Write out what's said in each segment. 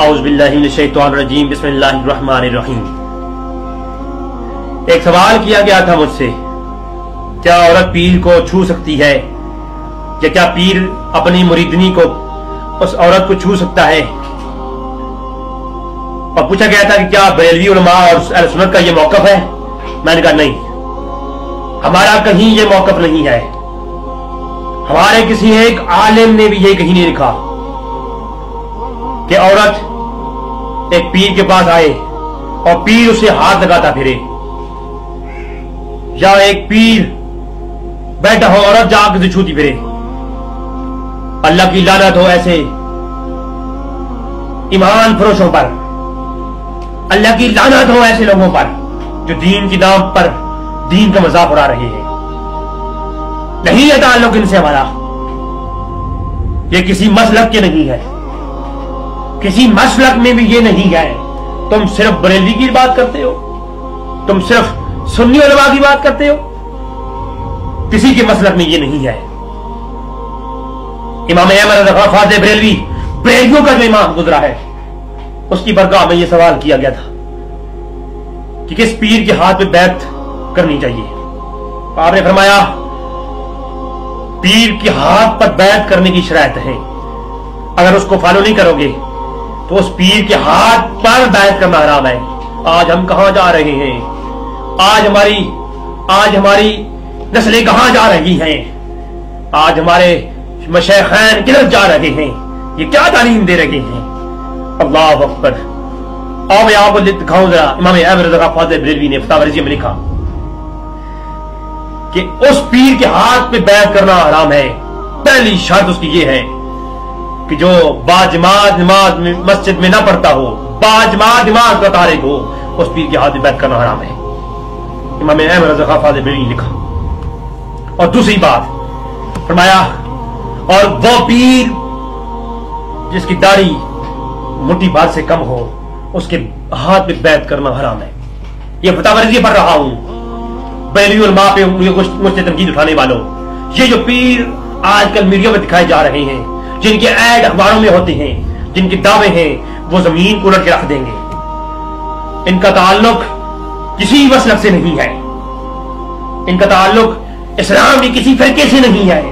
اعوذ باللہ من الشیطان الرجیم بسم اللہ الرحمن الرحیم۔ ایک سوال کیا گیا تھا مجھ سے، کیا عورت پیر کو چھو سکتی ہے یا کیا پیر اپنی مریدنی کو اس عورت کو چھو سکتا ہے؟ اور پوچھا گیا تھا کہ کیا بریلوی علماء اور اہل سنت کا یہ موقف ہے؟ میں نے کہا نہیں، ہمارا کہیں یہ موقف نہیں ہے۔ ہمارے کسی ایک عالم نے بھی یہ کہیں نہیں لکھا کہ عورت ایک پیر کے پاس آئے اور پیر اسے ہاتھ لگاتا پھرے، یا ایک پیر بیٹھا ہو عورت جا کے چھوتی پھرے۔ اللہ کی لعنت ہو ایسے ایمان فروشوں پر، اللہ کی لعنت ہو ایسے لوگوں پر جو دین کی نام پر دین کا مذاق اڑا رہے ہیں۔ نہیں ہے تعلق ان سے ہمارا، یہ کسی مسلک کے نہیں ہے، کسی مسلک میں بھی یہ نہیں ہے۔ تم صرف بریلوی کی بات کرتے ہو، تم صرف سنی علماء کی بات کرتے ہو، کسی کے مسلک میں یہ نہیں ہے۔ امام احمد رضا خواجہ بریلوی، بریلویوں کا جو امام گزرا ہے، اس کی برگاہ میں یہ سوال کیا گیا تھا کہ کس پیر کے ہاتھ پہ بیعت کرنی چاہیے؟ آپ نے فرمایا پیر کے ہاتھ پر بیعت کرنے کی شرائط ہے، اگر اس کو فالو نہیں کرو گے تو اس پیر کے ہاتھ پر بیعت کرنا حرام ہے۔ آج ہم کہاں جا رہے ہیں؟ آج ہماری نسلیں کہاں جا رہی ہیں؟ آج ہمارے مشائخین کدھر جا رہے ہیں؟ یہ کیا تعلیم دے رہے ہیں؟ اللہ اکبر۔ اور میں آپ کو دکھاؤں ذرا، امام احمد رضا خواجہ بریلوی نے فتاوی رضیہ میں لکھا کہ اس پیر کے ہاتھ پہ بیعت کرنا حرام ہے۔ پہلی شرط اس کی یہ ہے کہ جو باجماعت نماز مسجد میں نہ پڑھتا ہو، باجماعت نماز کا تارک ہو، اس پیر کے ہاتھ پہ بیعت کرنا حرام ہے۔ امام احمد رضا خواجہ بریلوی نے لکھا۔ اور دوسری بات فرمایا، اور وہ پیر جس کی داڑھی مٹھی بھر سے کم ہو، اس کے ہاتھ پہ بیعت کرنا حرام ہے۔ یہ فتاوی رضیہ پڑھ رہا ہوں، بریلوی علماء پہ مجھ سے تنقید اٹھانے والوں، یہ جو پیر آج کل میڈیا میں دکھائے جا رہے ہیں، جن کے ایڈ اخباروں میں ہوتے ہیں، جن کے دعوے ہیں، وہ زمین کو الٹ کے رکھ دیں گے۔ ان کا تعلق کسی مسلک سے نہیں ہے، ان کا تعلق اسلام کی کسی فرقے سے نہیں ہے۔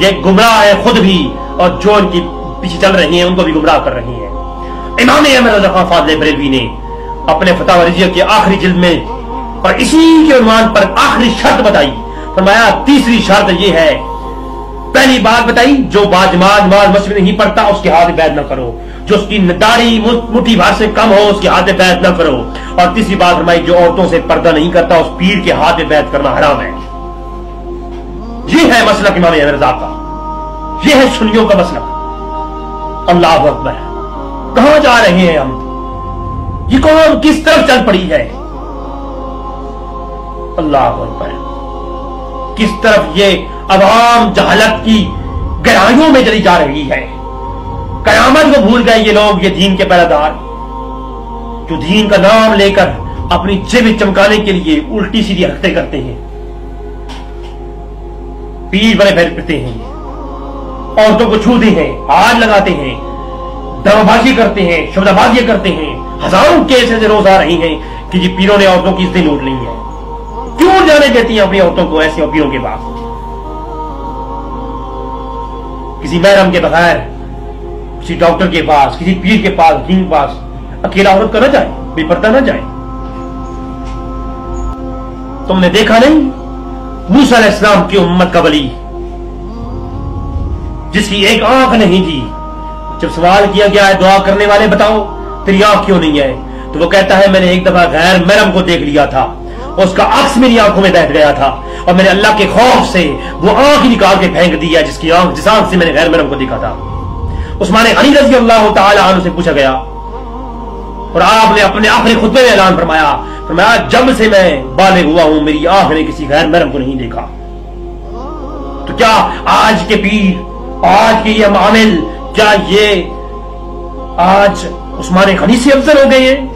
یہ گمراہ ہے خود بھی، اور جو ان کی پیچھے چل رہی ہیں ان کو بھی گمراہ کر رہی ہیں۔ امام احمد رضا خواجہ بریلوی نے اپنے فتاوی رضیہ کے آخری جلد میں اور اسی کے عنوان پر آخری شرط بتائی، فرمایا تیسری شرط یہ ہے، پہلی بات بتائی جو باجماعت نماز مسجد میں نہیں پڑھتا اس کے ہاتھ میں بیعت نہ کرو، جو اس کی داڑھی مٹھی بھر سے کم ہو اس کے ہاتھ میں بیعت نہ کرو، اور تیسری بات فرمائی جو عورتوں سے پردہ نہیں کرتا اس پیر کے ہاتھ میں بیعت کرنا حرام ہے۔ یہ ہے مسلک امام احمد رضا کا، یہ ہے سنیوں کا مسلک۔ اللہ اکبر، کہاں جا رہے ہیں ہم؟ یہ قوم کس طرف چل پڑی ہے؟ اللہ اکبر، کس طرف یہ عوام جہالت کی گہرائیوں میں چلی جا رہی ہے۔ قیامت کو بھول گئے یہ لوگ، یہ دین کے پہرہ دار جو دین کا نام لے کر اپنی جیب چمکانے کے لیے الٹی سیدھی حرکتیں کرتے ہیں، پیر بنے پھرتے ہیں، عورتوں کو چھوتے ہیں، ہاتھ لگاتے ہیں، دعوی بازی کرتے ہیں، شبدہ بازی کرتے ہیں۔ ہزاروں کیس ایسے روز آ رہی ہیں کہ یہ پیروں نے عورتوں کی عزتیں لوٹ لی ہیں۔ کیوں جانے دیتی ہیں اپنی عورتوں کو ایسے پیروں کے پاس؟ کسی محرم کے بغیر، کسی ڈاکٹر کے پاس، کسی پیر کے پاس، حکیم کے پاس اکیلا عورت کا نہ جائے، بے پردہ نہ جائے۔ تم نے دیکھا نہیں موسیٰ علیہ السلام کی امت کا ولی جس کی ایک آنکھ نہیں تھی، جب سوال کیا گیا ہے دعا کرنے والے بتاؤ تیری آنکھ کیوں نہیں ہے، تو وہ کہتا ہے میں نے ایک دفعہ غیر محرم کو دیکھ لیا تھا، اس کا عکس میری آنکھوں میں بیٹھ گیا تھا، اور میں نے اللہ کے خوف سے وہ آنکھ نکال کے پھینک دیا جس آنکھ سے میں نے غیر محرم کو دیکھا تھا۔ عثمان غنی رضی اللہ تعالی عنہ سے پوچھا گیا، اور آپ نے اپنے آخری خطبے میں اعلان فرمایا جب سے میں بالغ ہوا ہوں میری آنکھ نے کسی غیر محرم کو نہیں دیکھا۔ تو کیا آج کے پیر، آج کے یہ معامل، کیا یہ آج عثمان غنی سے افضل ہو گئے ہیں؟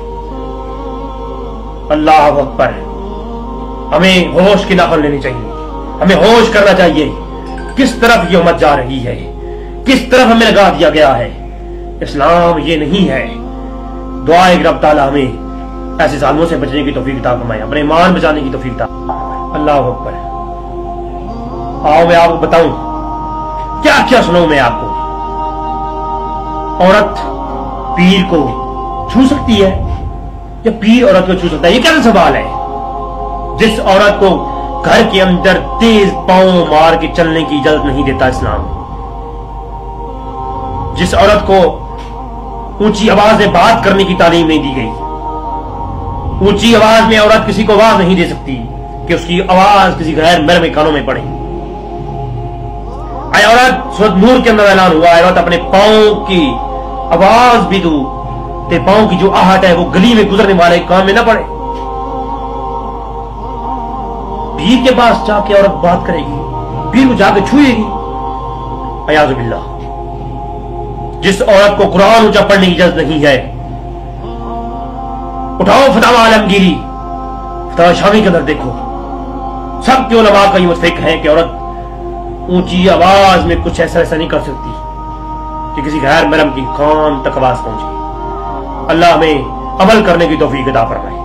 اللہ اکبر، ہمیں ہوش کی نفل لینی چاہیے، ہمیں ہوش کرنا چاہیے کس طرف یہ امت جا رہی ہے، کس طرف ہمیں لگا دیا گیا ہے۔ اسلام یہ نہیں ہے. دعا ہے کہ رب تعالیٰ ہمیں ایسے ظالموں سے بچنے کی توفیق عطا فرمائے, اپنے ایمان بچانے کی توفیق عطا. اللہ اکبر. آؤ میں آپ کو بتاؤں کیا کیا سناؤں میں آپ کو. عورت پیر کو چھو سکتی ہے یا پیر عورت کو چھو سکتا ہے؟ یہ کیسا سوال ہے؟ جس عورت کو گھر کے اندر تیز پاؤں مار کے چلنے کی اجازت نہیں دیتا اسلام, جس عورت کو اونچی آواز میں بات کرنے کی تعلیم نہیں دی گئی, اونچی آواز میں عورت کسی کو آواز نہیں دے سکتی کہ اس کی آواز کسی غیر محرم کے کانوں میں پڑے. اے عورت, سورۃ نور کے اندر اعلان ہوا, عورت اپنے پاؤں کی آواز بھی دو تے پاؤں کی جو آہٹ ہے وہ گلی میں گزرنے والے کان میں نہ پڑے. پیر کے پاس جا کے عورت بات کرے گی, پیر کو جا کے چھوئے گی, اعوذ باللہ. جس عورت کو قرآن اونچا پڑھنے کی اجازت نہیں ہے, اٹھاؤ فتاوی عالمگیری, فتاوی شامی کے اندر دیکھو, سب کے علماء کا یہ متفق ہے کہ عورت اونچی آواز میں کچھ ایسا نہیں کر سکتی کہ کسی غیر محرم کی کان تک آواز پہنچے. اللہ ہمیں عمل کرنے کی توفیق عطا فرمائے.